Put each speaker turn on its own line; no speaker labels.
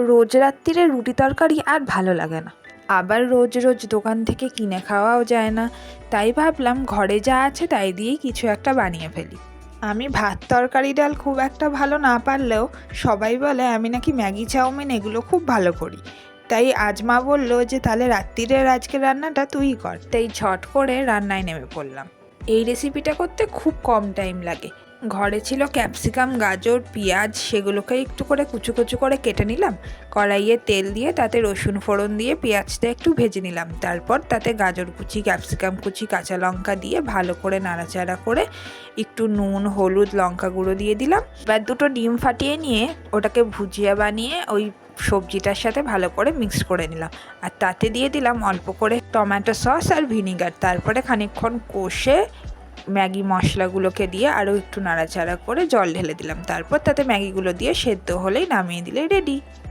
রোজ রাত্রিরে রুটি তরকারি আর ভালো লাগে না, আবার রোজ রোজ দোকান থেকে কিনে খাওয়াও যায় না। তাই ভাবলাম ঘরে যা আছে তাই দিয়েই কিছু একটা বানিয়ে ফেলি। আমি ভাত তরকারি ডাল খুব একটা ভালো না পারলেও সবাই বলে আমি নাকি ম্যাগি চাউমিন এগুলো খুব ভালো করি। তাই আজ মা বললো যে তাহলে রাত্রিরের আজকের রান্নাটা তুই কর। তাই ঝট করে রান্নায় নেমে পড়লাম। এই রেসিপিটা করতে খুব কম টাইম লাগে। ঘরে ছিল ক্যাপসিকাম, গাজর, পেঁয়াজ, সেগুলোকে একটু করে কুচু কুচু করে কেটে নিলাম। কড়াইয়ে তেল দিয়ে তাতে রসুন ফোড়ন দিয়ে পেঁয়াজটা একটু ভেজে নিলাম। তারপর তাতে গাজর কুচি, ক্যাপসিকাম কুচি, কাঁচা লঙ্কা দিয়ে ভালো করে নাড়াচাড়া করে একটু নুন, হলুদ, লঙ্কা গুঁড়ো দিয়ে দিলাম। এবার দুটো ডিম ফাটিয়ে নিয়ে ওটাকে ভুজিয়া বানিয়ে ওই সবজিটার সাথে ভালো করে মিক্স করে নিলাম। আর তাতে দিয়ে দিলাম অল্প করে টমেটো সস আর ভিনিগার। তারপরে খানিকক্ষণ কষে ম্যাগি মশলাগুলোকে দিয়ে আরও একটু নাড়াচাড়া করে জল ঢেলে দিলাম। তারপর তাতে ম্যাগিগুলো দিয়ে সেদ্ধ হলেই নামিয়ে দিলেই রেডি।